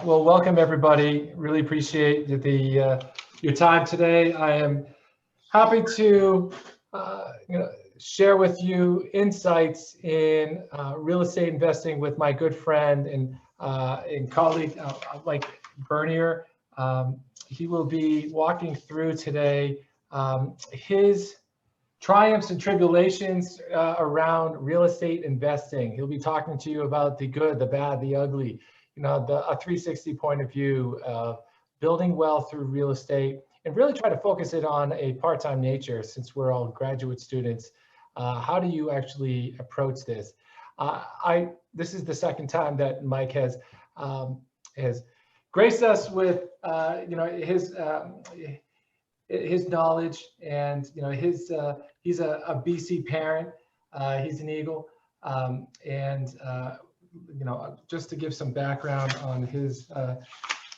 Well, welcome everybody. Really appreciate your time today. I am happy to share with you insights in real estate investing with my good friend and colleague, Mike Bernier. He will be walking through today his triumphs and tribulations around real estate investing. He'll be talking to you about the good, the bad, the ugly, a 360 point of view of building wealth through real estate, and really try to focus it on a part-time nature since we're all graduate students. How do you actually approach this? This is the second time that Mike has graced us with his knowledge, and he's a BC parent. He's an Eagle, and just to give some background on his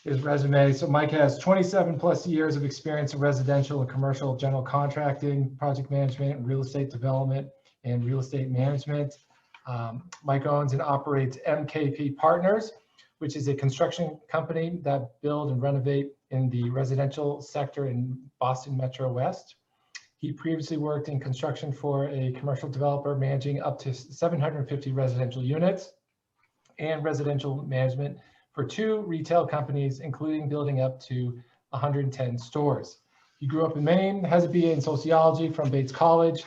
resume. So Mike has 27 plus years of experience in residential and commercial general contracting, project management, real estate development, and real estate management. Mike owns and operates MKP Partners, which is a construction company that build and renovate in the residential sector in Boston Metro West. He previously worked in construction for a commercial developer managing up to 750 residential units, and residential management for 2 retail companies, including building up to 110 stores. He grew up in Maine, has a BA in sociology from Bates College,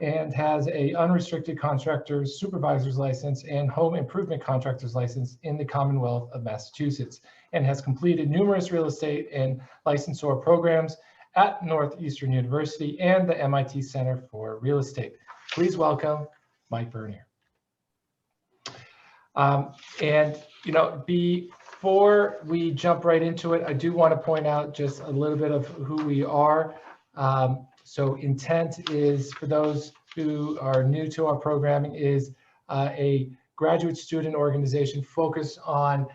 and has a unrestricted contractor's supervisor's license and home improvement contractor's license in the Commonwealth of Massachusetts, and has completed numerous real estate and licensor programs at Northeastern University and the MIT Center for Real Estate. Please welcome Mike Bernier. Before we jump right into it, I do want to point out just a little bit of who we are. So IntEnt is, for those who are new to our programming, is a graduate student organization focused on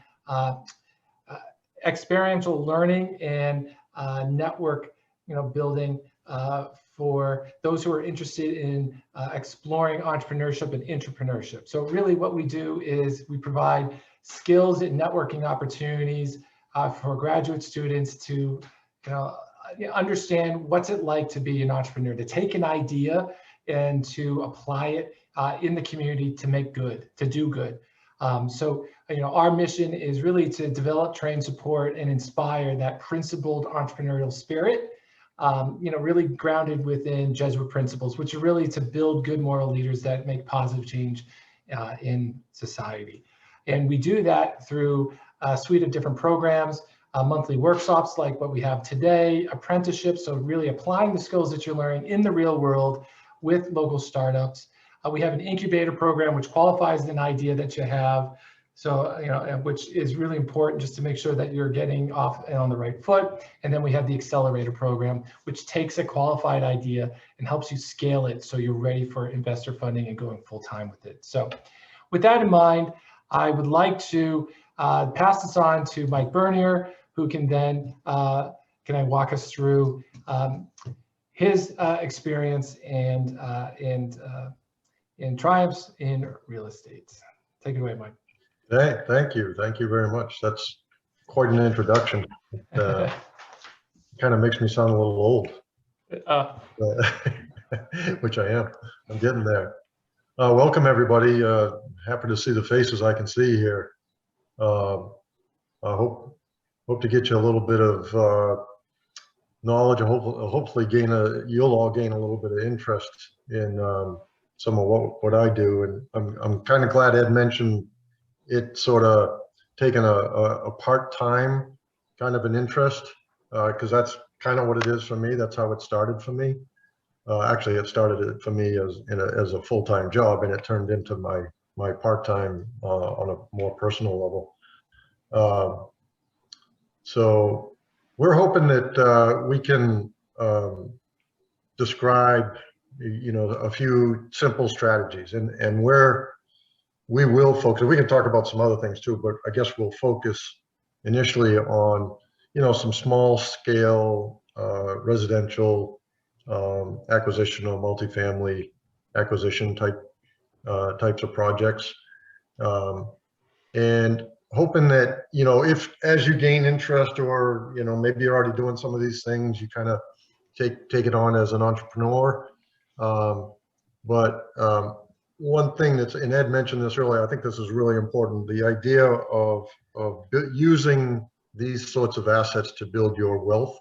experiential learning and network building for those who are interested in exploring entrepreneurship and intrapreneurship. So really what we do is we provide skills and networking opportunities for graduate students to understand what's it like to be an entrepreneur, to take an idea and to apply it in the community to make good, to do good. So our mission is really to develop, train, support, and inspire that principled entrepreneurial spirit, really grounded within Jesuit principles, which are really to build good moral leaders that make positive change in society. And we do that through a suite of different programs, monthly workshops like what we have today, apprenticeships, so really applying the skills that you're learning in the real world with local startups. We have an incubator program which qualifies an idea that you have, so which is really important just to make sure that you're getting off and on the right foot. And then we have the accelerator program, which takes a qualified idea and helps you scale it so you're ready for investor funding and going full time with it. So with that in mind, I would like to pass this on to Mike Bernier, who can then walk us through his experience and triumphs in real estate. Take it away, Mike. Hey, thank you. Thank you very much. That's quite an introduction. It kind of makes me sound a little old, which I am. I'm getting there. Welcome, everybody. Happy to see the faces I can see here. I hope to get you a little bit of knowledge, and hopefully you'll all gain a little bit of interest in some of what I do. And I'm kind of glad Ed mentioned it sort of taking a part-time kind of an interest, because that's kind of what it is for me. That's how it started for me. Actually, it started for me as a full-time job, and it turned into my part-time on a more personal level. So we're hoping that we can describe a few simple strategies, and where we will focus. We can talk about some other things too, but I guess we'll focus initially on some small scale residential acquisition or multifamily acquisition types of projects. And hoping that, if as you gain interest, or, maybe you're already doing some of these things, you kind of take it on as an entrepreneur. But one thing and Ed mentioned this earlier, I think this is really important, the idea of using these sorts of assets to build your wealth.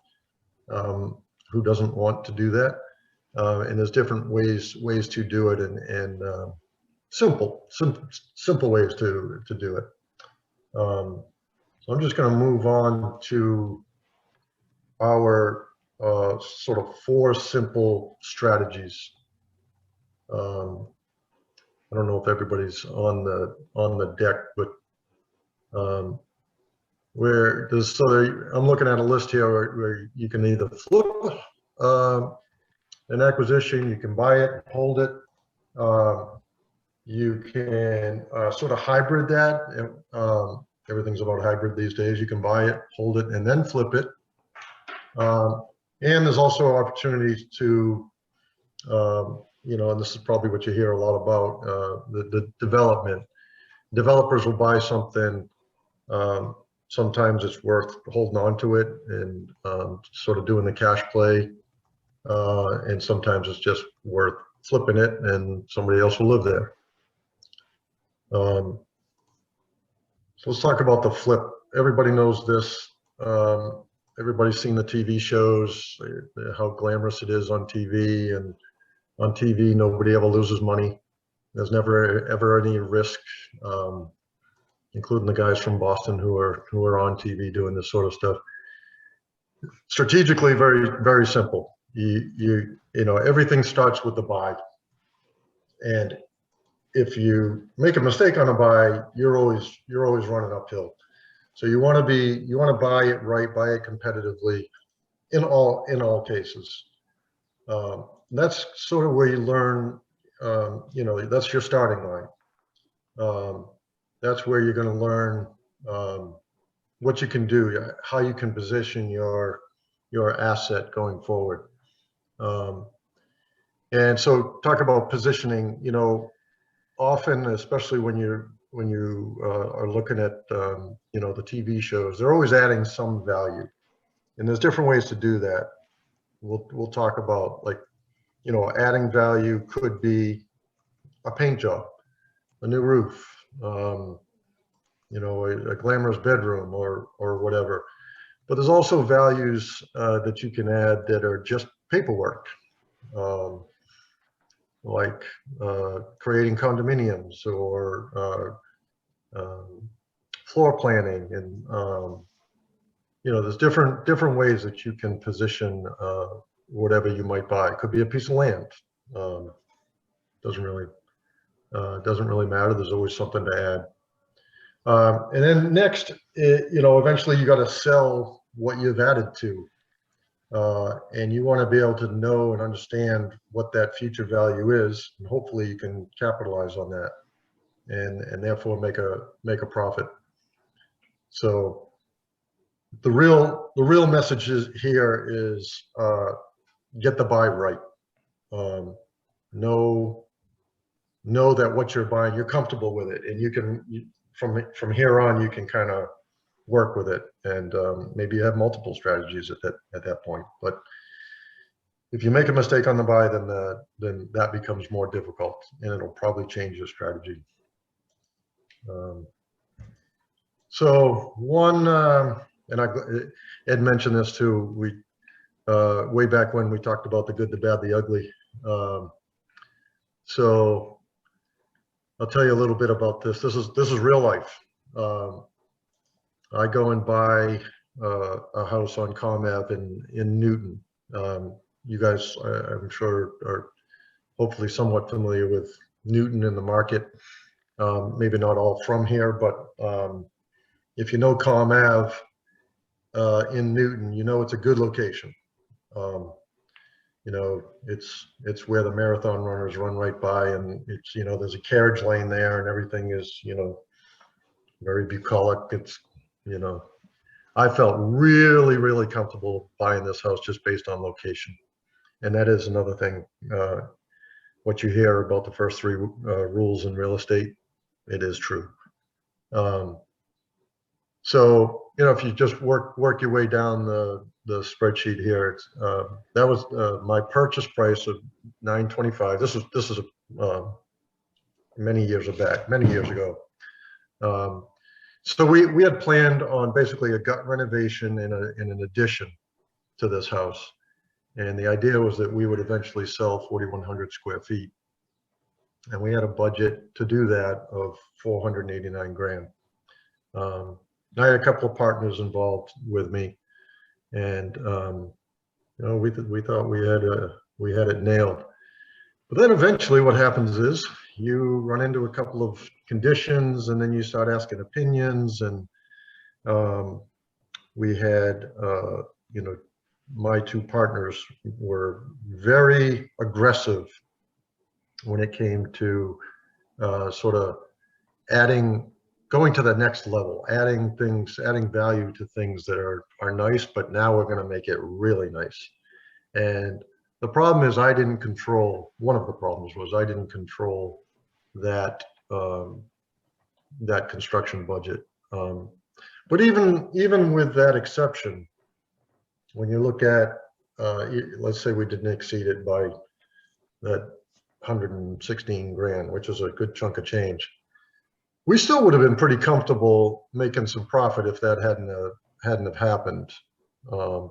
Who doesn't want to do that? And there's different ways to do it, and simple ways to do it. So I'm just going to move on to our sort of 4 simple strategies. I don't know if everybody's on the deck, but I'm looking at a list here where you can either flip an acquisition, you can buy it, hold it, you can sort of hybrid that. Everything's about hybrid these days. You can buy it, hold it, and then flip it. And there's also opportunities to, and this is probably what you hear a lot about, the development. Developers will buy something. Sometimes it's worth holding on to it and sort of doing the cash play. And sometimes it's just worth flipping it and somebody else will live there. So let's talk about the flip. Everybody knows this. Everybody's seen the TV shows, how glamorous it is on TV, and on TV, nobody ever loses money. There's never ever any risk, including the guys from Boston who are on TV doing this sort of stuff. Strategically, very, very simple. Everything starts with the buy. And if you make a mistake on a buy, you're always running uphill. So you want to buy it right, buy it competitively in all cases. That's sort of where you learn, that's your starting line. That's where you're going to learn what you can do, how you can position your asset going forward. And so talk about positioning, often, especially when you are looking at, the TV shows, they're always adding some value, and there's different ways to do that. We'll talk about, like, adding value could be a paint job, a new roof, a glamorous bedroom, or whatever. But there's also values that you can add that are just paperwork, like creating condominiums, or floor planning, and there's different ways that you can position whatever you might buy. It could be a piece of land. Doesn't really matter. There's always something to add. And then next, eventually you got to sell what you've added to, and you want to be able to know and understand what that future value is, and hopefully you can capitalize on that, and therefore make a profit. So the real message here is get the buy right. Know that what you're buying, you're comfortable with it, and you can, from here on, you can kind of work with it, and maybe you have multiple strategies at that point. But if you make a mistake on the buy, then that becomes more difficult, and it'll probably change your strategy. So one, and Ed mentioned this too. We way back when we talked about the good, the bad, the ugly. So I'll tell you a little bit about this. This is real life. I go and buy a house on Comm Ave in Newton. You guys, I'm sure, are hopefully somewhat familiar with Newton in the market. Maybe not all from here, but if you know Comm Ave in Newton, it's a good location. It's where the marathon runners run right by, and it's, there's a carriage lane there, and everything is, very bucolic. It's, I felt really, really comfortable buying this house just based on location. And that is another thing, what you hear about the first 3 rules in real estate, it is true. So, if you just work your way down the spreadsheet here, it's, that was my purchase price of $925. This is many years ago. So we had planned on basically a gut renovation and an addition to this house. And the idea was that we would eventually sell 4,100 square feet. And we had a budget to do that of 489 grand. I had a couple of partners involved with me, and we thought we had it nailed. But then eventually what happens is you run into a couple of conditions, and then you start asking opinions. And we had, my two partners were very aggressive when it came to sort of going to the next level, adding value to things that are nice, but now we're going to make it really nice. And the problem is one of the problems was I didn't control that, that construction budget. But even with that exception, when you look at, let's say we didn't exceed it by that 116 grand, which is a good chunk of change, we still would have been pretty comfortable making some profit if that hadn't have happened,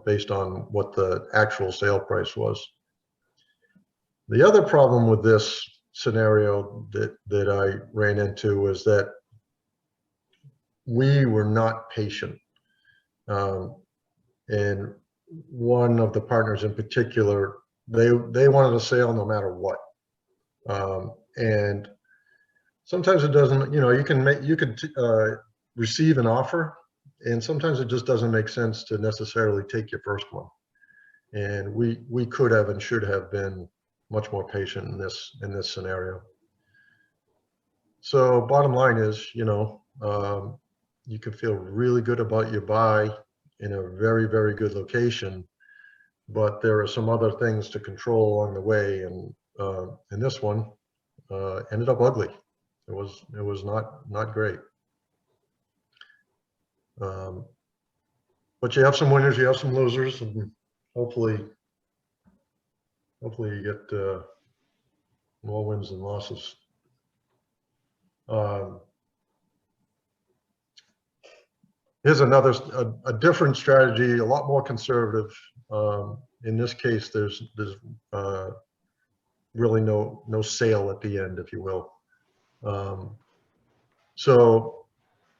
based on what the actual sale price was. The other problem with this scenario that I ran into was that we were not patient. And one of the partners in particular, they wanted a sale no matter what. And sometimes it doesn't, you could receive an offer, and sometimes it just doesn't make sense to necessarily take your first one. And we could have and should have been much more patient in this scenario. So bottom line is, you can feel really good about your buy in a very, very good location, but there are some other things to control along the way. And this one ended up ugly. It was not great. But you have some winners, you have some losers, and hopefully you get more wins than losses. Here's a different strategy, a lot more conservative. In this case, there's really no sale at the end, if you will. So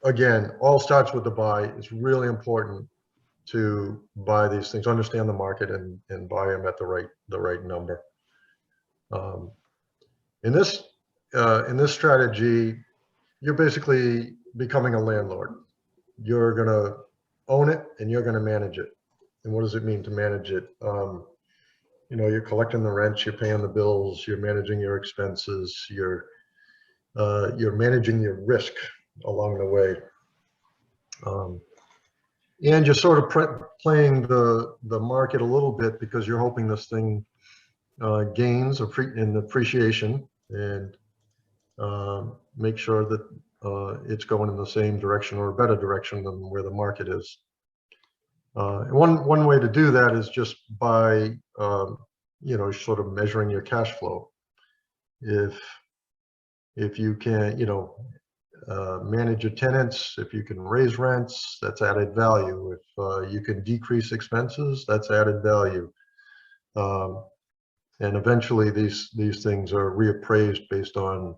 again, all starts with the buy. It's really important to buy these things, understand the market, and buy them at the right number. In this strategy, you're basically becoming a landlord. You're going to own it and you're going to manage it. And what does it mean to manage it? You're collecting the rent, you're paying the bills, you're managing your expenses, you're managing your risk along the way. And you're sort of playing the market a little bit, because you're hoping this thing gains in appreciation, and make sure that it's going in the same direction or a better direction than where the market is. And one way to do that is just by sort of measuring your cash flow. If you can manage your tenants, if you can raise rents, that's added value. If you can decrease expenses, that's added value. And eventually these things are reappraised based on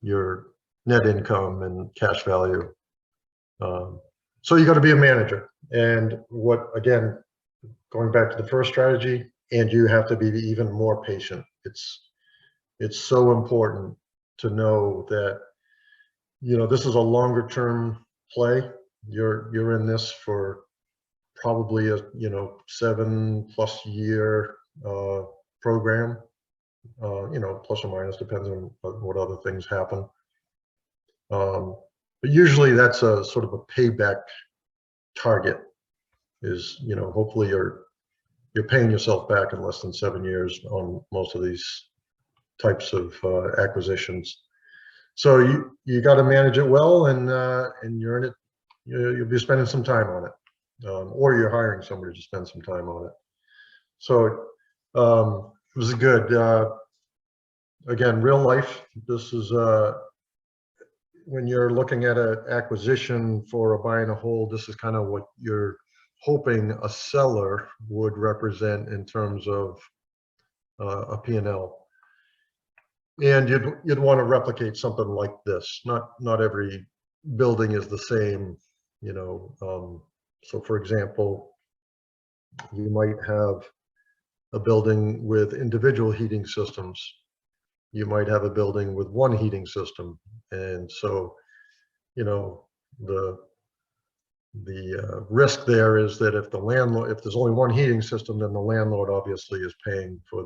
your net income and cash value. So you got to be a manager. And again, going back to the first strategy, and you have to be even more patient. It's so important to know that, this is a longer term play. You're in this for probably a 7+ year program, plus or minus, depends on what other things happen. But usually that's a sort of a payback target, is, hopefully you're paying yourself back in less than 7 years on most of these types of acquisitions. So you got to manage it well, and you're in it. You'll be spending some time on it, or you're hiring somebody to spend some time on it. So it was good. Again, real life. This is when you're looking at an acquisition for a buy and a hold. This is kind of what you're hoping a seller would represent in terms of a P&L. And you'd want to replicate something like this. Not every building is the same, you know. So for example, you might have a building with individual heating systems. You might have a building with one heating system. And so, you know, the risk there is that if there's only one heating system, then the landlord obviously is paying for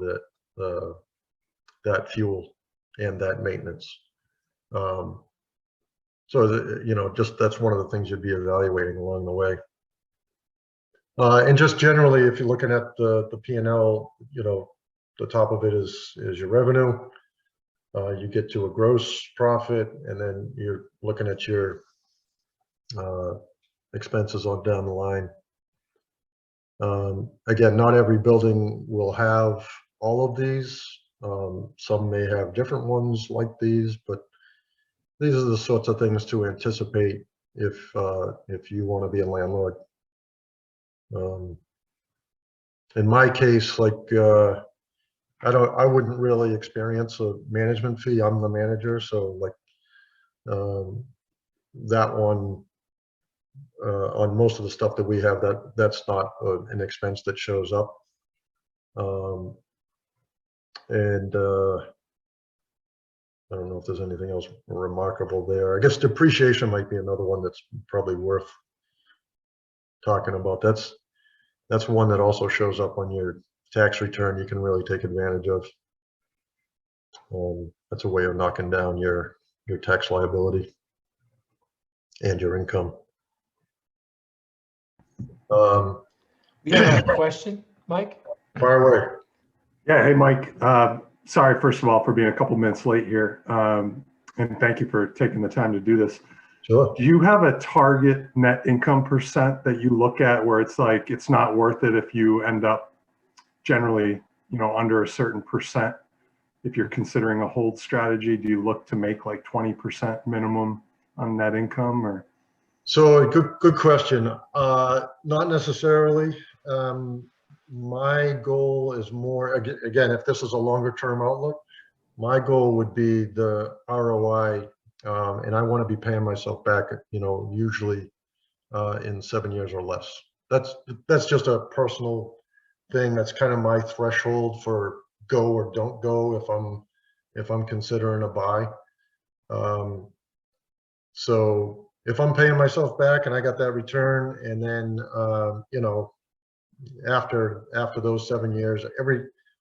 that fuel and that maintenance. So you know, just that's one of the things you'd be evaluating along the way. And just generally, if you're looking at the P&L, you know, the top of it is your revenue. You get to a gross profit, and then you're looking at your expenses on down the line. Again, not every building will have all of these. Some may have different ones like these, but these are the sorts of things to anticipate if you want to be a landlord. In my case, like I wouldn't really experience a management fee. I'm the manager, so like that one on most of the stuff that we have, that's not an expense that shows up. And I don't know if there's anything else remarkable there. I guess depreciation might be another one that's probably worth talking about. That's one that also shows up on your tax return. You can really take advantage of. That's a way of knocking down your tax liability and your income. We have a question, Mike? Fire away. Yeah, hey, Mike. Sorry, first of all, for being a couple minutes late here. And thank you for taking the time to do this. Sure. Do you have a target net income percent that you look at where it's like, it's not worth it if you end up generally, you know, under a certain percent? If you're considering a hold strategy, do you look to make like 20% minimum on net income, or? So good question. Not necessarily. My goal is more, again, if this is a longer term outlook, my goal would be the ROI, and I want to be paying myself back, you know, usually in 7 years or less. That's just a personal thing. That's kind of my threshold for go or don't go if I'm considering a buy. So if I'm paying myself back and I got that return, and then you know, after those 7 years,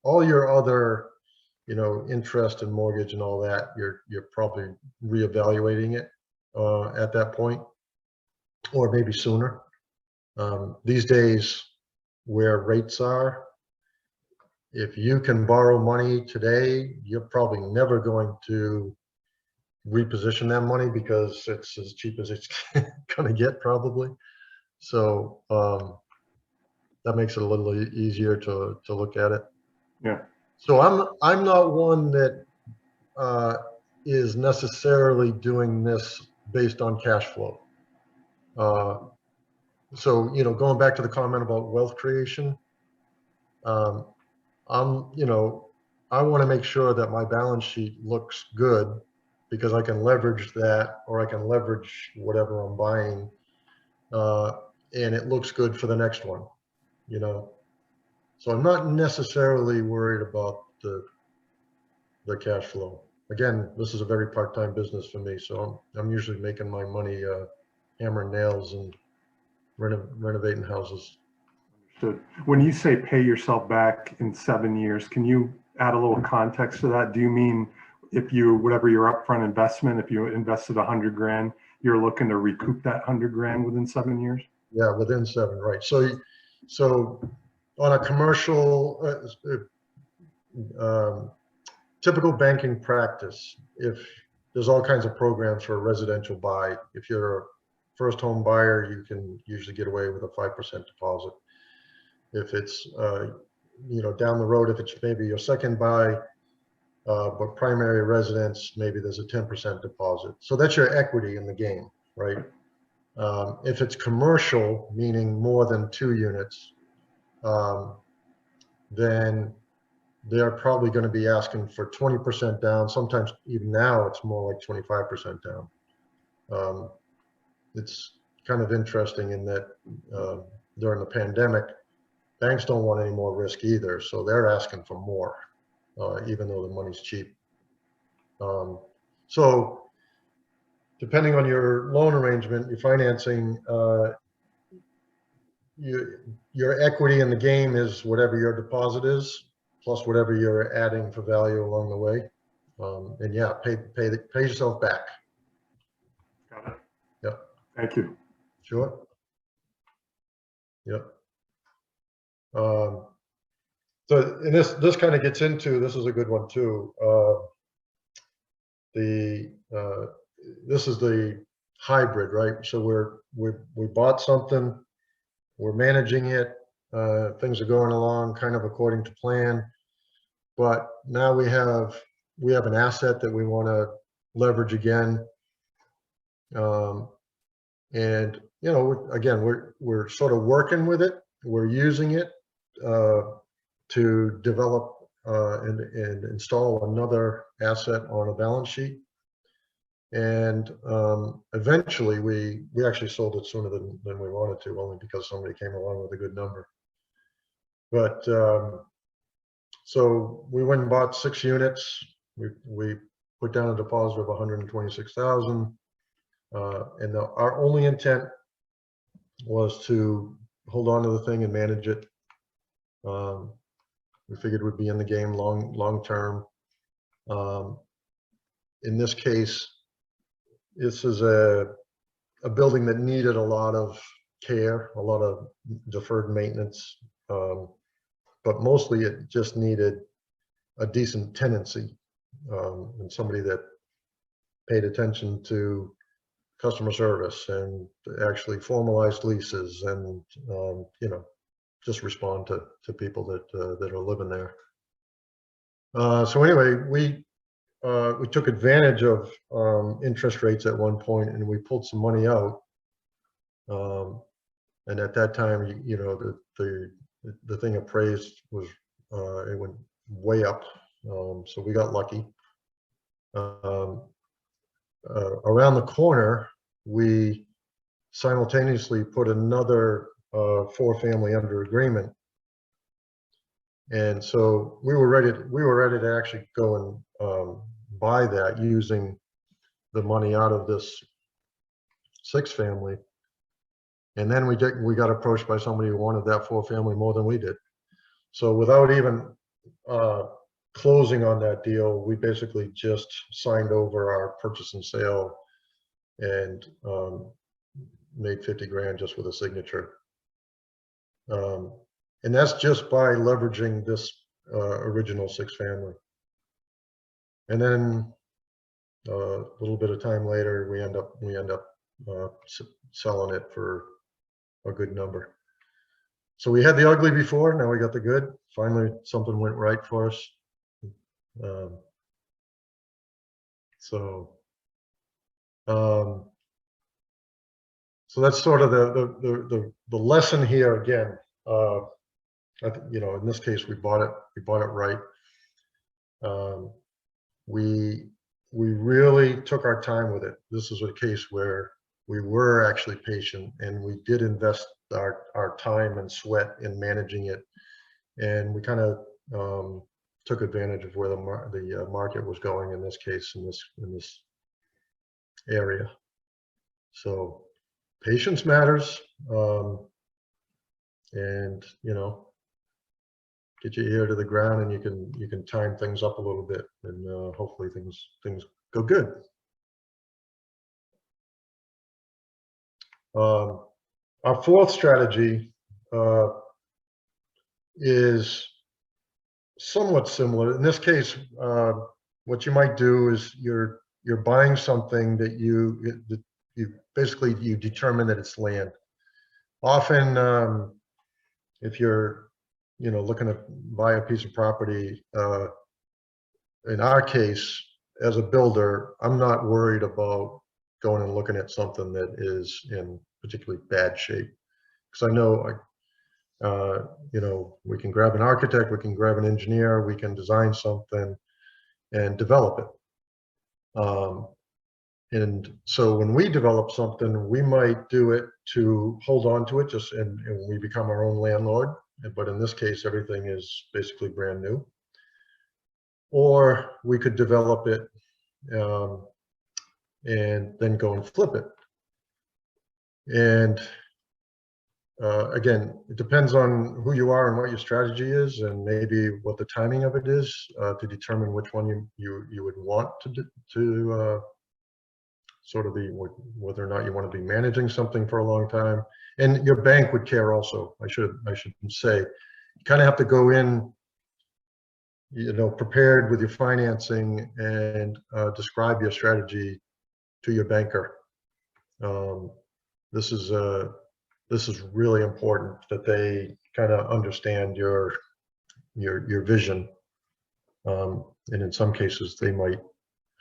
all your other, you know, interest and mortgage and all that, you're probably reevaluating it at that point, or maybe sooner. These days, where rates are, if you can borrow money today, you're probably never going to reposition that money because it's as cheap as it's gonna get probably. So that makes it a little easier to look at it. Yeah. So I'm not one that is necessarily doing this based on cash flow. So, you know, going back to the comment about wealth creation, you know, I want to make sure that my balance sheet looks good because I can leverage that, or I can leverage whatever I'm buying, and it looks good for the next one, you know. So I'm not necessarily worried about the cash flow. Again, this is a very part-time business for me, so I'm usually making my money hammering nails and renovating houses. Understood. When you say pay yourself back in 7 years, can you add a little context to that? Do you mean if you, whatever your upfront investment, if you invested 100 grand, you're looking to recoup that 100 grand within 7 years? Yeah, within 7, right. So on a commercial, typical banking practice, if there's all kinds of programs for a residential buy. If you're a first home buyer, you can usually get away with a 5% deposit. If it's, you know, down the road, if it's maybe your second buy, but primary residence, maybe there's a 10% deposit. So that's your equity in the game, right? If it's commercial, meaning more than 2 units, then they're probably going to be asking for 20% down. Sometimes even now it's more like 25% down. It's kind of interesting in that during the pandemic, banks don't want any more risk either. So they're asking for more, even though the money's cheap. So depending on your loan arrangement, your financing, your equity in the game is whatever your deposit is, plus whatever you're adding for value along the way. And yeah, pay yourself back. Got it. Yep. Thank you. Sure. Yep. So, and this kind of gets into, this is a good one too. This is the hybrid, right? So we bought something, we're managing it, things are going along kind of according to plan, but now we have an asset that we want to leverage again. And you know, again, we're sort of working with it, we're using it to develop and install another asset on a balance sheet. And eventually we actually sold it sooner than we wanted to, only because somebody came along with a good number. But so we went and bought 6 units. We put down a deposit of 126,000, and our only intent was to hold on to the thing and manage it. We figured we'd be in the game long term. In this case, this is a building that needed a lot of care, a lot of deferred maintenance, but mostly it just needed a decent tenancy, and somebody that paid attention to customer service and actually formalized leases and you know, just respond to people that are living there. So anyway, we took advantage of interest rates at one point, and we pulled some money out. And at that time, you know, the thing appraised was it went way up, so we got lucky. Around the corner, we simultaneously put another 4-family under agreement, and so we were ready to actually go and buy that using the money out of this 6-family. And then we got approached by somebody who wanted that 4-family more than we did. So without even closing on that deal, we basically just signed over our purchase and sale and made 50 grand just with a signature. And that's just by leveraging this original 6-family. And then a little bit of time later, we end up selling it for a good number. So we had the ugly before, now we got the good. Finally, something went right for us. So that's sort of the lesson here again. You know, in this case, we bought it right. We really took our time with it. This is a case where we were actually patient, and we did invest our time and sweat in managing it, and we kind of took advantage of where the market was going in this case, in this area. So patience matters, and you know, get your ear to the ground, and you can time things up a little bit, and hopefully things go good. Our fourth strategy is somewhat similar. In this case, what you might do is you're you're buying something that you basically you determine that it's land. Often, if you're looking to buy a piece of property, in our case, as a builder, I'm not worried about going and looking at something that is in particularly bad shape, because I know, we can grab an architect, we can grab an engineer, we can design something and develop it. And so when we develop something, we might do it to hold on to it, and we become our own landlord. But in this case, everything is basically brand new. Or we could develop it and then go and flip it. And again, it depends on who you are and what your strategy is, and maybe what the timing of it is, to determine which one you would want to sort of whether or not you want to be managing something for a long time. And your bank would care also. I should say, you kind of have to go in, prepared with your financing, and describe your strategy to your banker. This is really important, that they kind of understand your vision, and in some cases they might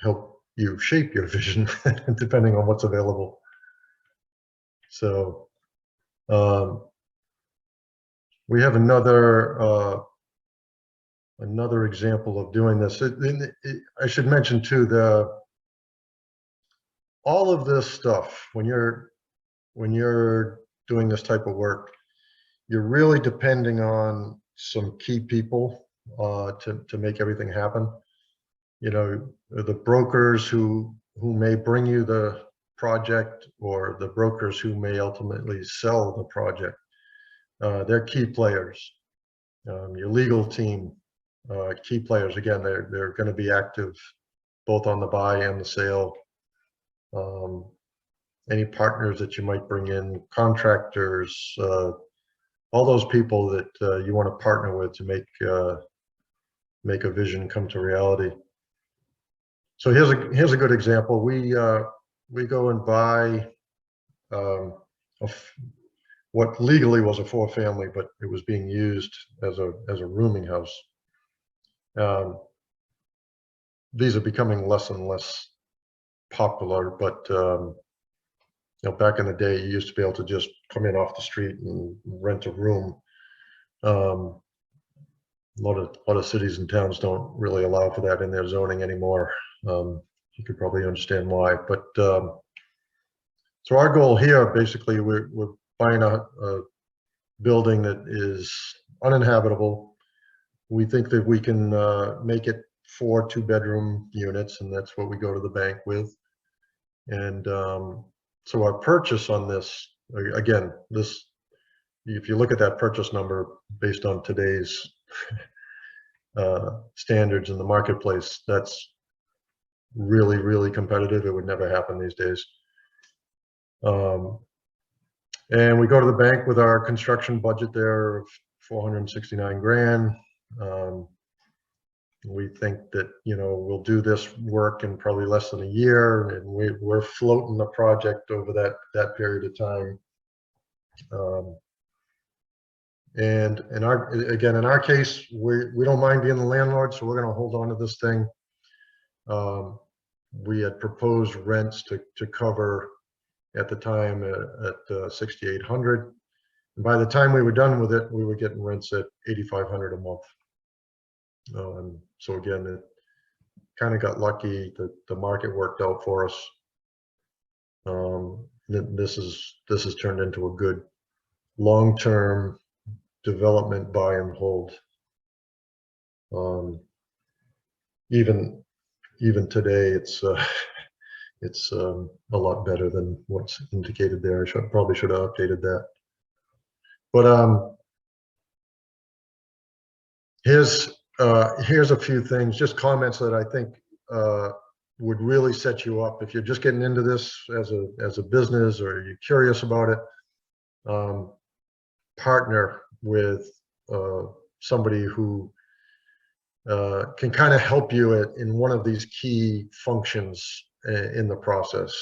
help you shape your vision depending on what's available. So we have another example of doing this. I should mention too, all of this stuff, when you're doing this type of work, you're really depending on some key people to make everything happen. The brokers who may bring you the project, or the brokers who may ultimately sell the project. They're key players. Your legal team, key players. Again, they're going to be active both on the buy and the sale. Any partners that you might bring in, contractors, all those people that you want to partner with to make a vision come to reality. So here's a good example. We go and buy what legally was a 4-family, but it was being used as a rooming house. These are becoming less and less popular, but back in the day, you used to be able to just come in off the street and rent a room. A lot of cities and towns don't really allow for that in their zoning anymore. You could probably understand why. But so our goal here, basically, we're buying a building that is uninhabitable. We think that we can make it 4 2-bedroom units, and that's what we go to the bank with. And so our purchase on this, again, if you look at that purchase number based on today's standards in the marketplace, that's really, really competitive. It would never happen these days. And we go to the bank with our construction budget there of $469 grand. We think that we'll do this work in probably less than a year, and we're floating the project over that period of time. And in our case, we don't mind being the landlord, so we're going to hold on to this thing. We had proposed rents to cover at the time at $6,800. And by the time we were done with it, we were getting rents at $8,500 a month. So again, it kind of got lucky that the market worked out for us. This has turned into a good long-term development buy and hold. Even today, it's a lot better than what's indicated there. I probably should have updated that. But here's a few things, just comments that I think would really set you up if you're just getting into this as a business, or you're curious about it. Partner with somebody who can kind of help you in one of these key functions in the process.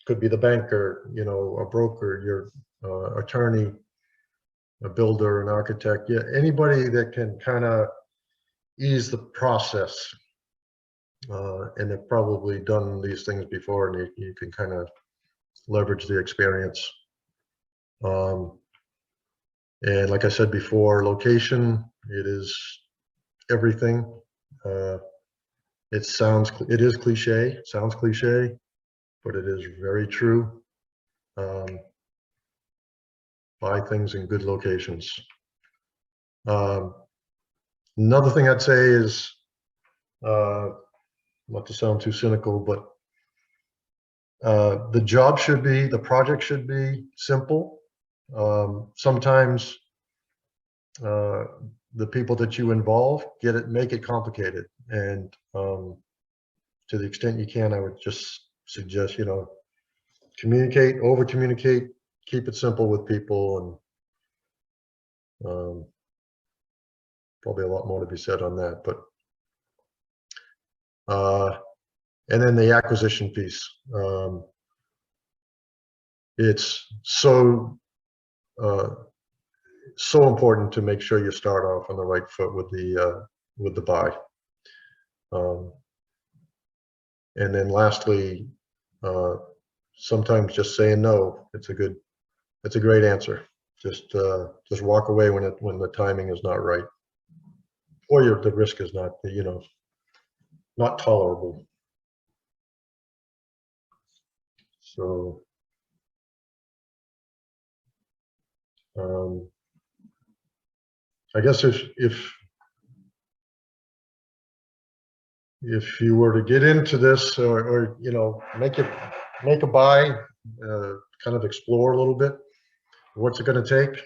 Could be the banker, you know, a broker, your attorney, a builder, an architect, yeah, anybody that can kind of ease the process. And they've probably done these things before, and you can kind of leverage the experience. And like I said before, location, it is everything. It is cliche, it sounds cliche, but it is very true. Buy things in good locations. Another thing I'd say is, not to sound too cynical, but the project should be simple. Sometimes the people that you involve make it complicated, and to the extent you can, I would just suggest, you know, over communicate, keep it simple with people, and probably a lot more to be said on that. But and then the acquisition piece, it's so important to make sure you start off on the right foot with the buy. And then lastly, sometimes just saying no, it's a great answer. Just walk away when the timing is not right, or the risk is not, you know, not tolerable. So I guess if you were to get into this, or you know, make a buy, kind of explore a little bit. What's it going to take? It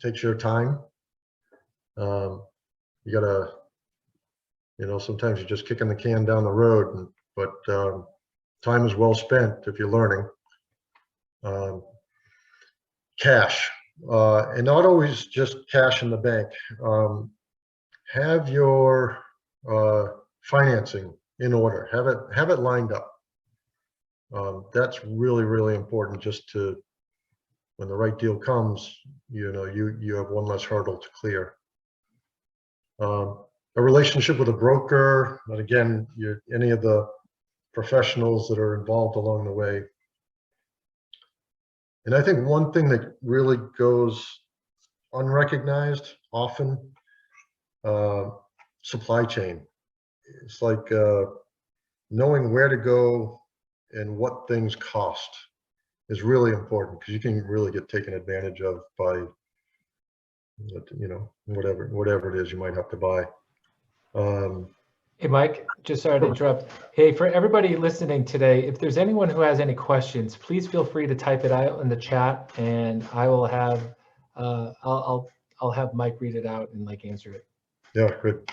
takes your time. You gotta, you know, sometimes you're just kicking the can down the road, but time is well spent if you're learning. Cash, and not always just cash in the bank. Have your financing in order. Have it lined up. That's really, really important, just to, when the right deal comes, you know, you have one less hurdle to clear. A relationship with a broker, and again, any of the professionals that are involved along the way. And I think one thing that really goes unrecognized often, supply chain. It's like knowing where to go and what things cost is really important, because you can really get taken advantage of by, you know, whatever it is you might have to buy. Hey, Mike, just sorry to interrupt. Hey, for everybody listening today, if there's anyone who has any questions, please feel free to type it out in the chat, and I will have, I'll have Mike read it out and like answer it. Yeah, good.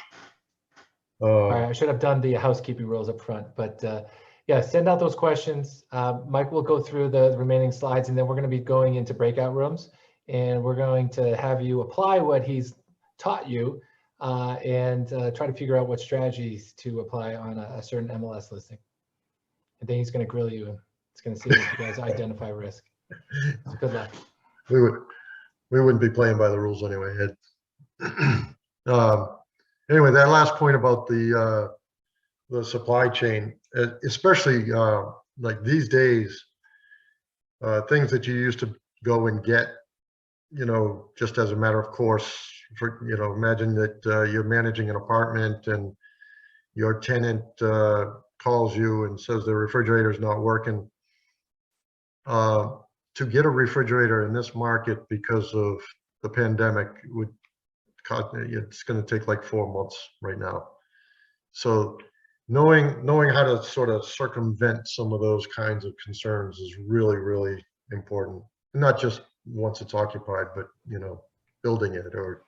All right, I should have done the housekeeping rules up front, but yeah, send out those questions. Mike will go through the remaining slides, and then we're going to be going into breakout rooms, and we're going to have you apply what he's taught you, and try to figure out what strategies to apply on a certain MLS listing. And then he's going to grill you, and it's going to see if you guys identify risk. So good luck. We wouldn't be playing by the rules anyway, Ed. Anyway, that last point about the supply chain, especially like these days, things that you used to go and get, you know, just as a matter of course. For, you know, imagine that you're managing an apartment and your tenant calls you and says the refrigerator is not working. To get a refrigerator in this market because of the pandemic would cost, it's going to take like 4 months right now. So knowing how to sort of circumvent some of those kinds of concerns is really, really important. Not just once it's occupied, but, you know, building it, or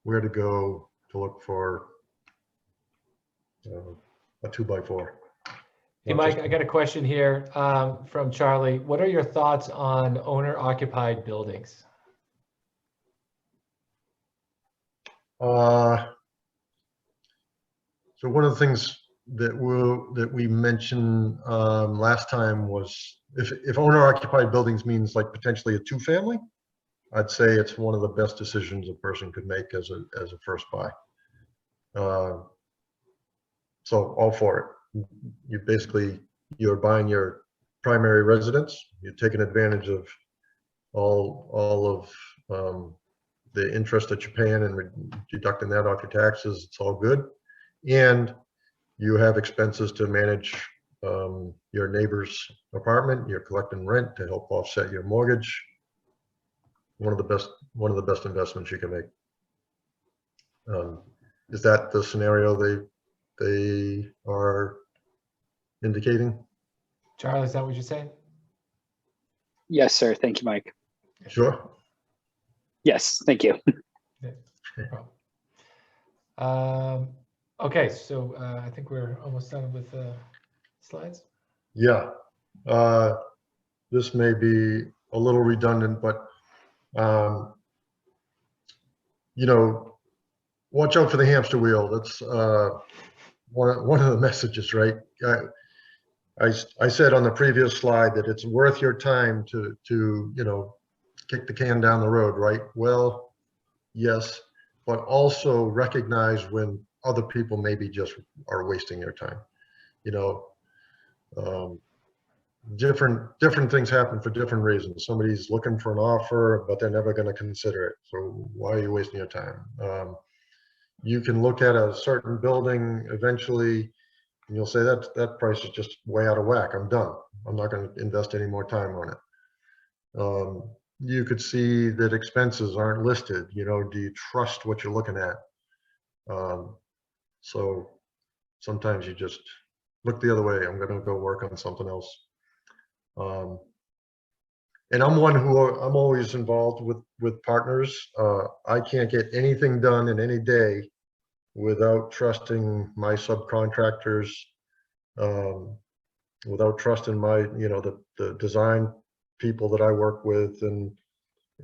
where to go to look for a 2x4. Hey, Mike, I got a question here from Charlie. What are your thoughts on owner-occupied buildings? So one of the things that we mentioned last time was if owner-occupied buildings means like potentially a two-family, I'd say it's one of the best decisions a person could make as a first buy. So all for it. You're buying your primary residence. You're taking advantage of all of the interest that you're paying and deducting that off your taxes. It's all good, and you have expenses to manage your neighbor's apartment. You're collecting rent to help offset your mortgage. One of the best investments you can make. Is that the scenario they are indicating? Charlie, is that what you're saying? Yes, sir. Thank you, Mike. Sure. Yes, thank you. Yeah, no problem. Okay, so I think we're almost done with slides. Yeah. This may be a little redundant, but you know, watch out for the hamster wheel. That's one of the messages, right? I said on the previous slide that it's worth your time to you know, kick the can down the road, right? Well, yes, but also recognize when other people maybe just are wasting your time. You know, different things happen for different reasons. Somebody's looking for an offer, but they're never going to consider it. So why are you wasting your time? You can look at a certain building eventually, and you'll say that price is just way out of whack. I'm done. I'm not going to invest any more time on it. You could see that expenses aren't listed. You know, do you trust what you're looking at? So sometimes you just look the other way. I'm going to go work on something else. And I'm one who I'm always involved with partners. I can't get anything done in any day without trusting my subcontractors, without trusting my, you know, the design people that I work with, and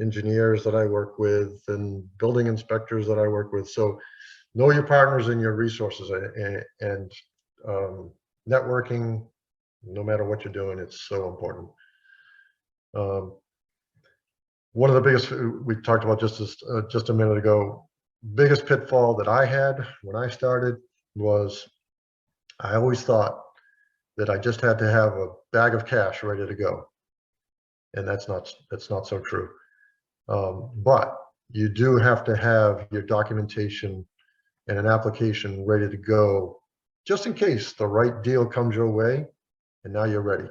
engineers that I work with, and building inspectors that I work with. So know your partners and your resources, and networking, no matter what you're doing, it's so important. One of the biggest, we talked about just a minute ago, biggest pitfall that I had when I started was I always thought that I just had to have a bag of cash ready to go. And that's not so true. But you do have to have your documentation and an application ready to go, just in case the right deal comes your way and now you're ready.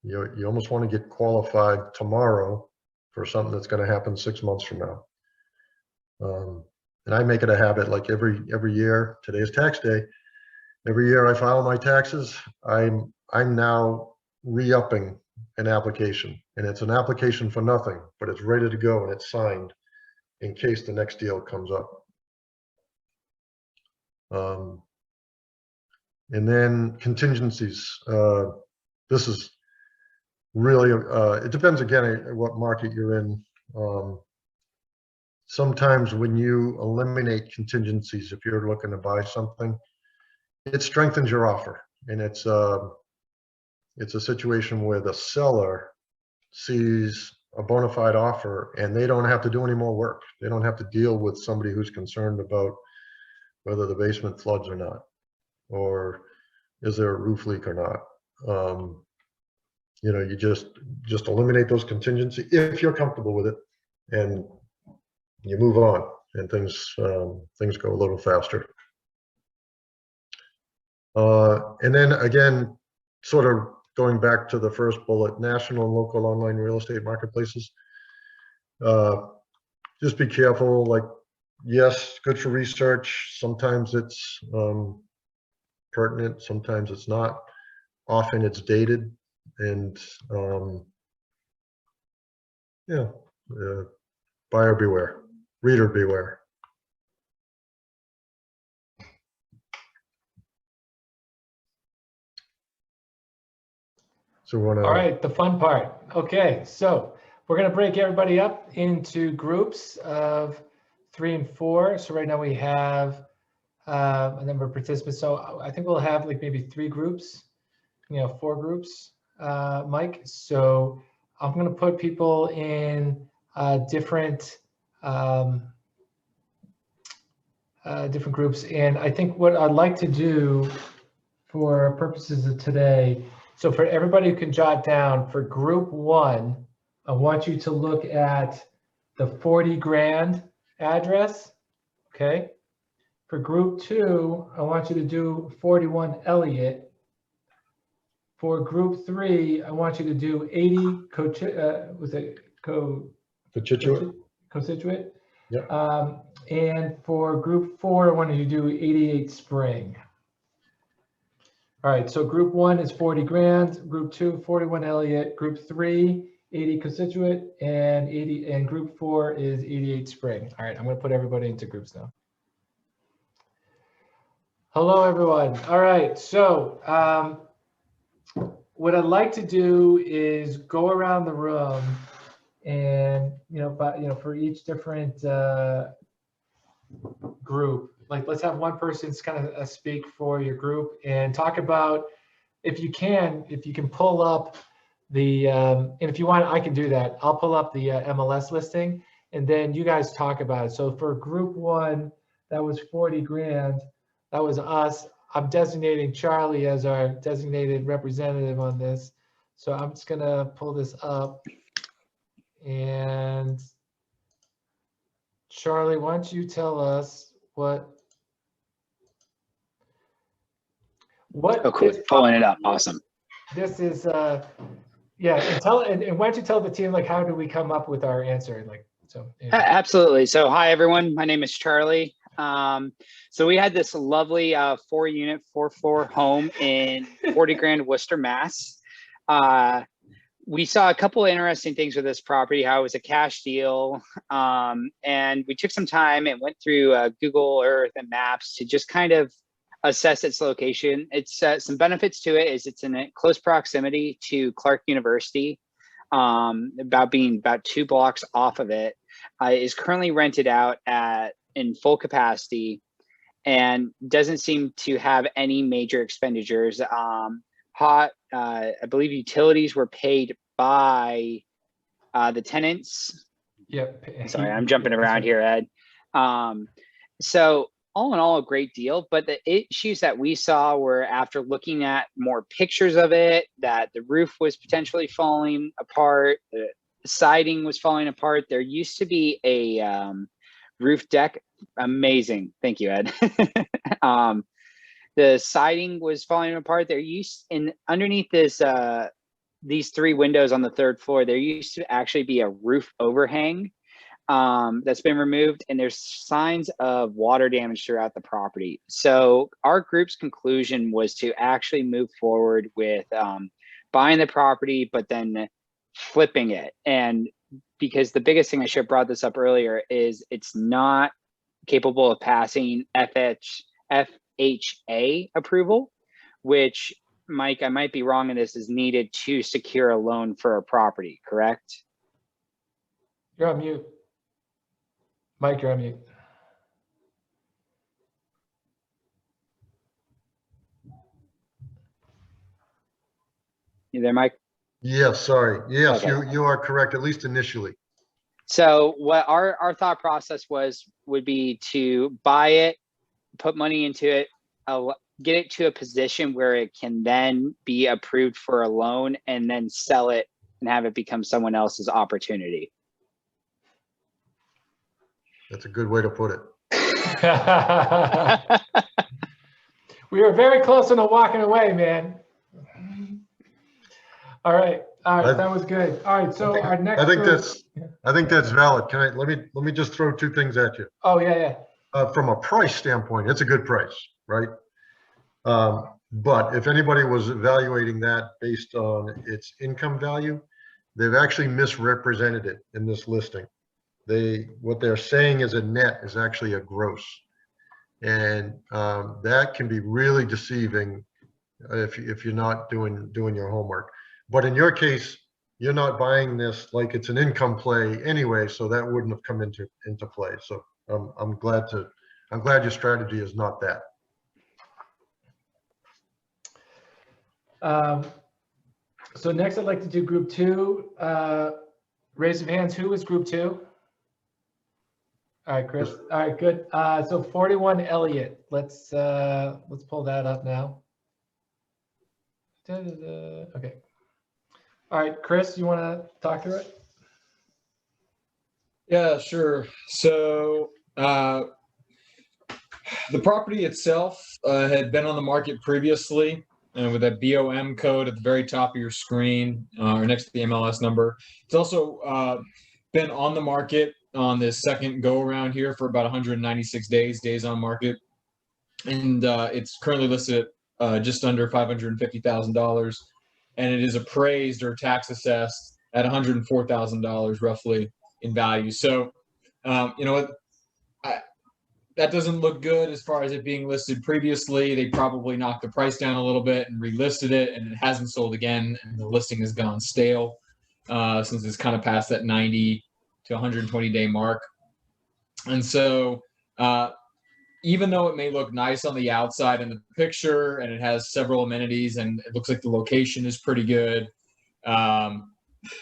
You almost want to get qualified tomorrow for something that's going to happen 6 months from now. And I make it a habit, like every year. Today's tax day. Every year I file my taxes, I'm now re-upping an application, and it's an application for nothing, but it's ready to go and it's signed in case the next deal comes up. And then contingencies. This is really, it depends again what market you're in. Sometimes when you eliminate contingencies, if you're looking to buy something, it strengthens your offer. And it's a situation where the seller sees a bona fide offer and they don't have to do any more work. They don't have to deal with somebody who's concerned about whether the basement floods or not, or is there a roof leak or not. You know, you just eliminate those contingencies if you're comfortable with it, and you move on, and things go a little faster. And then again, sort of going back to the first bullet, national and local online real estate marketplaces. Just be careful. Like, yes, good for research. Sometimes it's pertinent, sometimes it's not. Often it's dated, and buyer beware, reader beware. So we want to. All right, the fun part. Okay, so we're going to break everybody up into groups of 3 and 4. So right now we have a number of participants. So I think we'll have like maybe 3 groups, 4 groups, Mike. So I'm going to put people in different different groups. And I think what I'd like to do for purposes of today, so for everybody who can jot down, for group 1, I want you to look at the 40 grand address, okay? For group 2, I want you to do 41 Elliott. For group 3, I want you to do 80 Constituent. Yep. And for group 4, I want you to do 88 Spring. All right, so group 1 is 40 grand, group 2, 41 Elliott, group 3, 80 Constituent, and group 4 is 88 Spring. All right, I'm going to put everybody into groups now. Hello, everyone. All right, so what I'd like to do is go around the room, and for each different group, like let's have one person kind of speak for your group and talk about, if you can pull up the, and if you want, I can do that. I'll pull up the MLS listing, and then you guys talk about it. So for group 1, that was 40 grand. That was us. I'm designating Charlie as our designated representative on this. So I'm just gonna pull this up, and Charlie, why don't you tell us what Oh, cool. Pulling it up. Awesome. This is, yeah, and why don't you tell the team, like, how do we come up with our answer? Like, so. Yeah. Absolutely. So hi, everyone. My name is Charlie. So we had this lovely 4-unit, 4-floor home in 40 grand Worcester, Mass. We saw a couple of interesting things with this property, how it was a cash deal. And we took some time and went through Google Earth and maps to just kind of assess its location. It's some benefits to it is it's in a close proximity to Clark University, about 2 blocks off of it. Is currently rented out in full capacity and doesn't seem to have any major expenditures. I believe utilities were paid by the tenants. Yep. Sorry, I'm jumping around here, Ed. So all in all, a great deal, but the issues that we saw were, after looking at more pictures of it, that the roof was potentially falling apart, the siding was falling apart. There used to be a roof deck. Amazing. Thank you, Ed. The siding was falling apart. Underneath this, these 3 windows on the 3rd floor, there used to actually be a roof overhang that's been removed, and there's signs of water damage throughout the property. So our group's conclusion was to actually move forward with buying the property, but then flipping it. And because the biggest thing, I should have brought this up earlier, is it's not capable of passing FHA approval, which, Mike, I might be wrong in this, is needed to secure a loan for a property, correct? You're on mute. Mike, you're on mute. You there, Mike? Yes, sorry. Yes, Okay. you are correct, at least initially. So what our thought process would be to buy it, put money into it, get it to a position where it can then be approved for a loan, and then sell it and have it become someone else's opportunity. That's a good way to put it. We were very close on the walking away, man. All right, that was good. All right, so our next. I think that's valid. Let me just throw 2 things at you. Oh yeah. From a price standpoint, it's a good price, right? But if anybody was evaluating that based on its income value, they've actually misrepresented it in this listing. What they're saying is a net is actually a gross, and that can be really deceiving if you're not doing your homework. But in your case, you're not buying this like it's an income play anyway, so that wouldn't have come into play. So I'm glad to I'm glad your strategy is not that. So next I'd like to do group 2. Raise of hands, who is group 2? All right, Chris. All right, good. So 41 Elliott. Let's pull that up now. Okay. All right, Chris, you want to talk through it? Yeah, sure. So the property itself had been on the market previously with that BOM code at the very top of your screen or next to the MLS number. It's also been on the market on this second go around here for about 196 days on market. And it's currently listed at just under $550,000. And it is appraised or tax assessed at $104,000 roughly in value. So, you know what? That doesn't look good as far as it being listed previously. They probably knocked the price down a little bit and relisted it, and it hasn't sold again. And the listing has gone stale since it's kind of past that 90 to 120 day mark. And so, even though it may look nice on the outside in the picture, and it has several amenities, and it looks like the location is pretty good,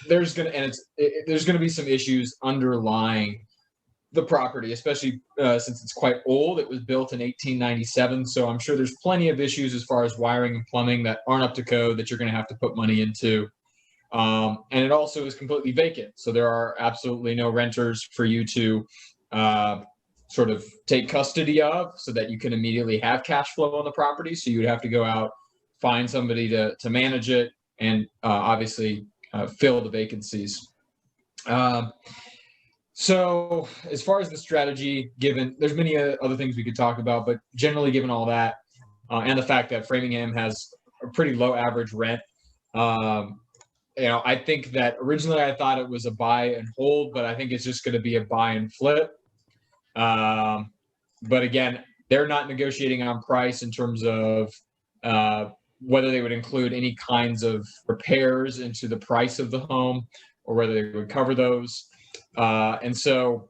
there's gonna be some issues underlying the property, especially since it's quite old. It was built in 1897, so I'm sure there's plenty of issues as far as wiring and plumbing that aren't up to code that you're going to have to put money into. And it also is completely vacant, so there are absolutely no renters for you to sort of take custody of, so that you can immediately have cash flow on the property. So you would have to go out, find somebody to manage it, and obviously fill the vacancies. So as far as the strategy, given there's many other things we could talk about, but generally given all that, and the fact that Framingham has a pretty low average rent, I think that originally I thought it was a buy and hold, but I think it's just going to be a buy and flip. But again, they're not negotiating on price in terms of whether they would include any kinds of repairs into the price of the home, or whether they would cover those. And so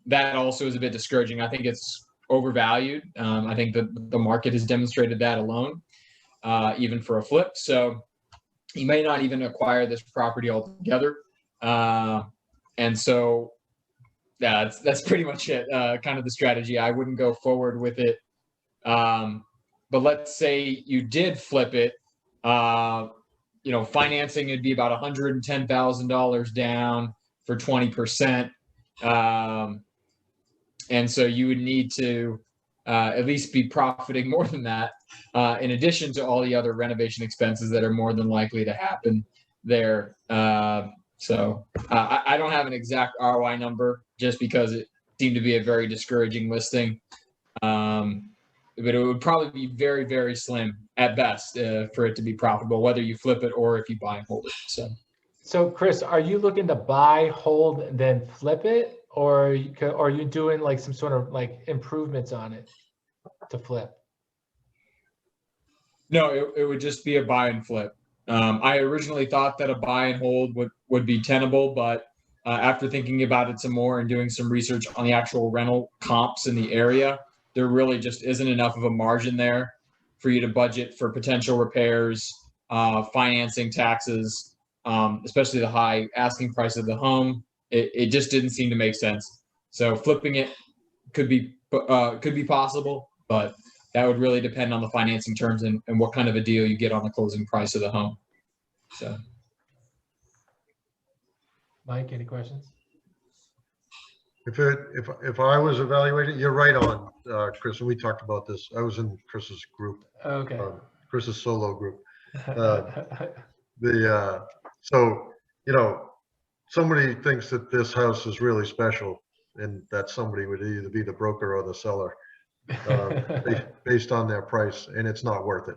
that also is a bit discouraging. I think it's overvalued. I think that the market has demonstrated that alone, even for a flip. So you may not even acquire this property altogether. And so yeah, that's pretty much it, kind of the strategy. I wouldn't go forward with it. But let's say you did flip it, financing would be about $110,000 down for 20%. And so you would need to at least be profiting more than that, in addition to all the other renovation expenses that are more than likely to happen there. So I don't have an exact ROI number, just because it seemed to be a very discouraging listing. But it would probably be very, very slim at best for it to be profitable, whether you flip it or if you buy and hold it. So Chris, are you looking to buy, hold, and then flip it, or are you doing like some sort of like improvements on it to flip? No, it would just be a buy and flip. I originally thought that a buy and hold would be tenable, but after thinking about it some more and doing some research on the actual rental comps in the area, there really just isn't enough of a margin there for you to budget for potential repairs, financing, taxes, especially the high asking price of the home. It just didn't seem to make sense. So flipping it could be possible, but that would really depend on the financing terms and what kind of a deal you get on the closing price of the home. So, Mike, any questions? If I was evaluating, you're right on, Chris, and we talked about this. I was in Chris's group, Okay. Chris's solo group. So, somebody thinks that this house is really special, and that somebody would either be the broker or the seller, based on their price, and it's not worth it.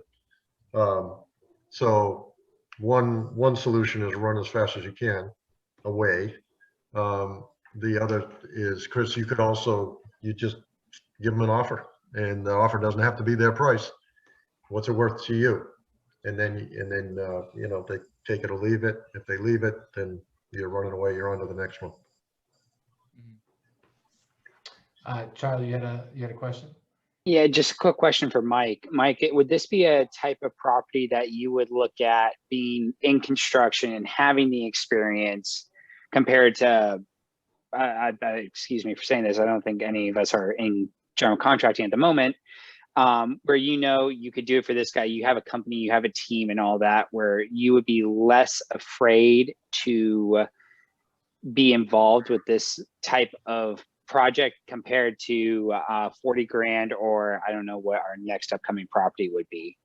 So one solution is run as fast as you can away. The other is, Chris, you could also, you just give them an offer, and the offer doesn't have to be their price. What's it worth to you? And then they take it or leave it. If they leave it, then you're running away. You're on to the next one. Charlie, you had a question? Yeah, just a quick question for Mike. Mike, would this be a type of property that you would look at being in construction and having the experience compared to, excuse me for saying this, I don't think any of us are in general contracting at the moment, where you could do it for this guy, you have a company, you have a team and all that, where you would be less afraid to be involved with this type of project compared to 40 grand, or I don't know what our next upcoming property would be.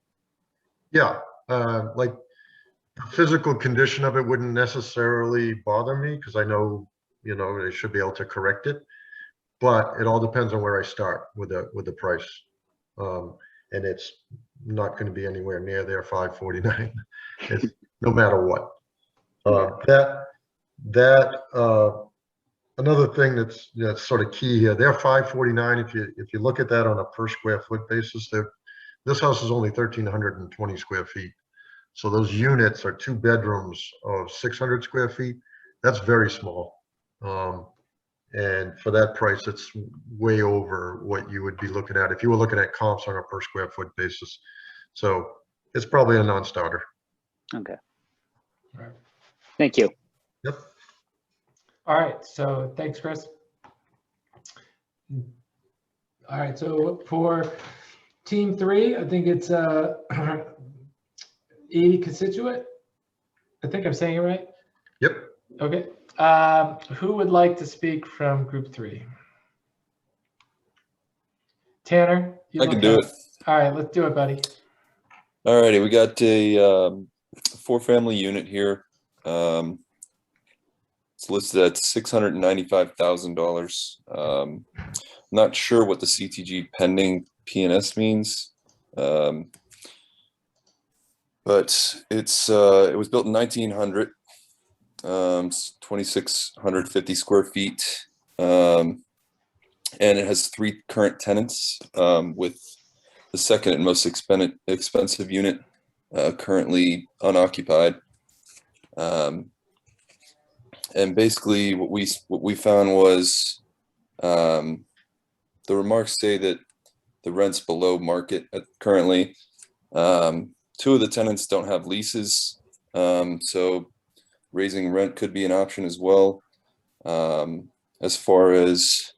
Yeah, like the physical condition of it wouldn't necessarily bother me because I know, they should be able to correct it. But it all depends on where I start with the price. And it's not going to be anywhere near their 549. It's no matter what. Another thing that's sort of key here, they're 549. If you look at that on a per square foot basis, this house is only 1,320 square feet. So those units are 2 bedrooms of 600 square feet. That's very small. And for that price, it's way over what you would be looking at if you were looking at comps on a per square foot basis. So it's probably a non-starter. Okay. All right. Thank you. Yep. All right, so thanks, Chris. All right, so for team 3, I think it's E constituent. I think I'm saying it right. Yep. Okay. Who would like to speak from group 3? Tanner? I can do it. All right, let's do it, buddy. All righty, we got a 4-family unit here. It's listed at $695,000. Not sure what the CTG pending P&S means, but it was built in 1900. It's 2,650 square feet, and it has 3 current tenants, with the second and most expensive unit currently unoccupied. And basically, what we found was the remarks say that the rent's below market currently. 2 of the tenants don't have leases, so raising rent could be an option as well. As far as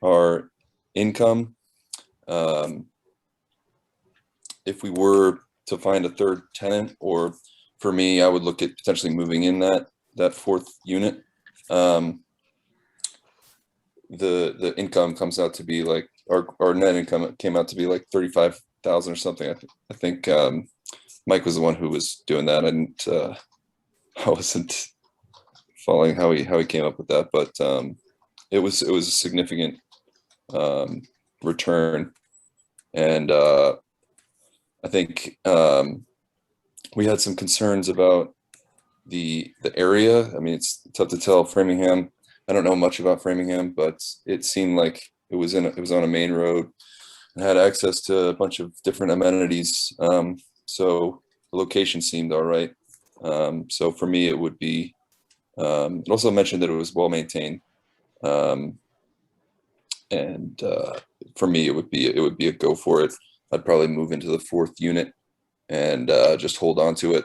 our income, if we were to find a 3rd tenant, or for me, I would look at potentially moving in that 4th unit. The income comes out to be like our net income came out to be like 35,000 or something. I think Mike was the one who was doing that. I wasn't following how he came up with that, but it was a significant return, and I think we had some concerns about the area. I mean, it's tough to tell. Framingham, I don't know much about Framingham, but it seemed like it was on a main road and had access to a bunch of different amenities. So the location seemed all right. So for me, it would be. It also mentioned that it was well maintained, and for me, it would be a go for it. I'd probably move into the 4th unit and just hold on to it,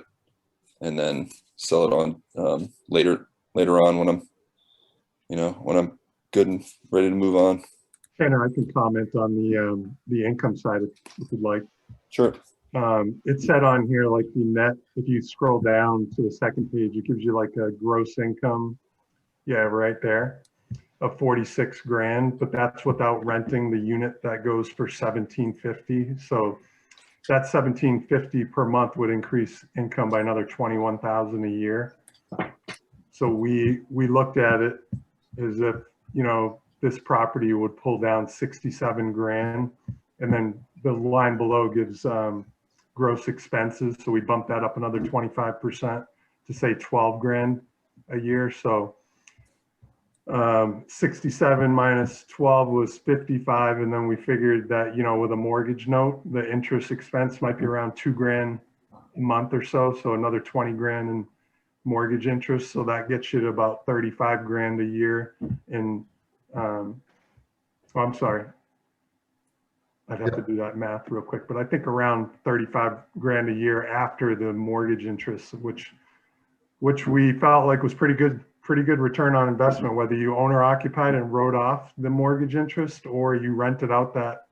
and then sell it on later on when I'm good and ready to move on. Tanner, I can comment on the income side if you'd like. Sure. It said on here, like the net, if you scroll down to the 2nd page, it gives you like a gross income. Yeah, right there of 46 grand, but that's without renting the unit that goes for 1,750. So that 1,750 per month would increase income by another 21,000 a year. So we looked at it as if, this property would pull down 67 grand, and then the line below gives gross expenses. So we bumped that up another 25% to say 12 grand a year. So 67 minus 12 was 55. And then we figured that, with a mortgage note, the interest expense might be around 2 grand a month or so. So another 20 grand in mortgage interest. So that gets you to about 35 grand a year in Oh, I'm sorry. I'd have to do that math real quick, but I think around 35 grand a year after the mortgage interest, which we felt like was pretty good return on investment, whether you owner occupied and wrote off the mortgage interest or you rented out that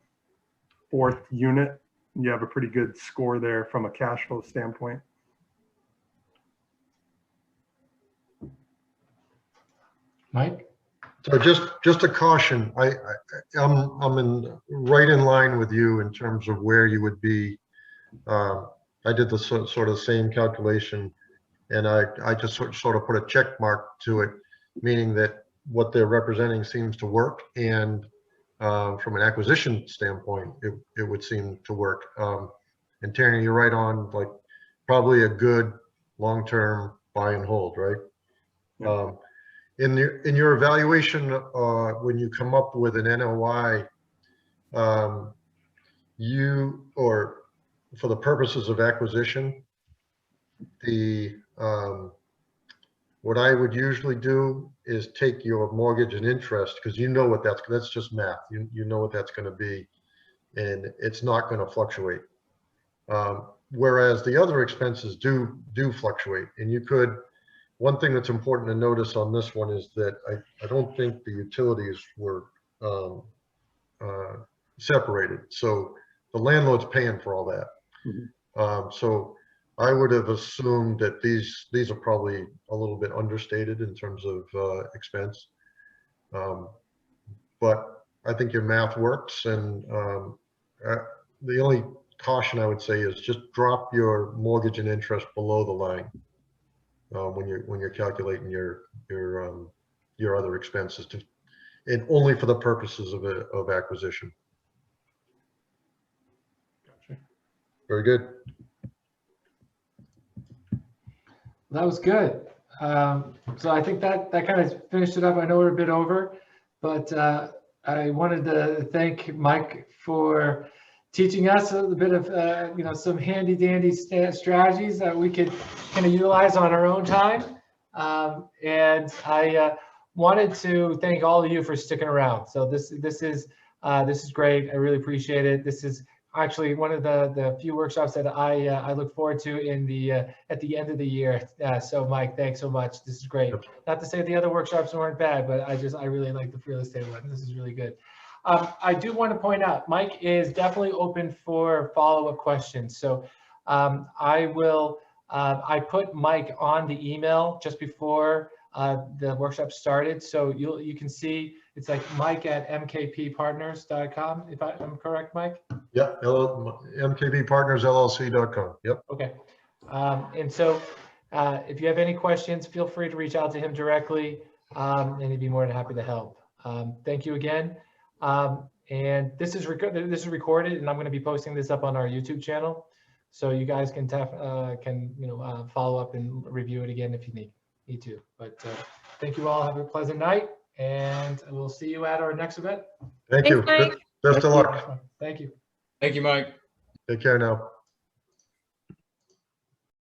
4th unit. You have a pretty good score there from a cash flow standpoint. Mike? So just a caution, I'm right in line with you in terms of where you would be. I did the sort of same calculation, and I just sort of put a check mark to it, meaning that what they're representing seems to work, and from an acquisition standpoint, it would seem to work. And Tierney, you're right on, like probably a good long-term buy and hold, right? Yeah. In your evaluation, when you come up with an NOI, or for the purposes of acquisition, what I would usually do is take your mortgage and interest, because you know what that's just math. You know what that's going to be, and it's not going to fluctuate. Whereas the other expenses do fluctuate, and you could. One thing that's important to notice on this one is that I don't think the utilities were separated. So the landlord's paying for all that. Mm-hmm. So I would have assumed that these are probably a little bit understated in terms of expense. But I think your math works, and the only caution I would say is just drop your mortgage and interest below the line. When you're calculating your other expenses, and only for the purposes of acquisition. Gotcha. Very good. That was good. So I think that kind of finished it up. I know we're a bit over, but I wanted to thank Mike for teaching us a bit of some handy dandy strategies that we could kind of utilize on our own time. And I wanted to thank all of you for sticking around. So this is great. I really appreciate it. This is actually one of the few workshops that I look forward to at the end of the year. So Mike, thanks so much. This is great. Not to say the other workshops weren't bad, but I really like the real estate one. This is really good. I do want to point out, Mike is definitely open for follow-up questions. So I put Mike on the email just before the workshop started. So you can see it's like mike@mkppartners.com, if I'm correct, Mike? Yep, mkppartnersllc.com. Yep. Okay. And so if you have any questions, feel free to reach out to him directly, and he'd be more than happy to help. Thank you again. And this is recorded, and I'm going to be posting this up on our YouTube channel, so you guys can follow up and review it again if you need to. But thank you all. Have a pleasant night, and we'll see you at our next event. Thank you. Thanks, Mike. Best of luck. Thank you. Thank you, Mike. Take care now.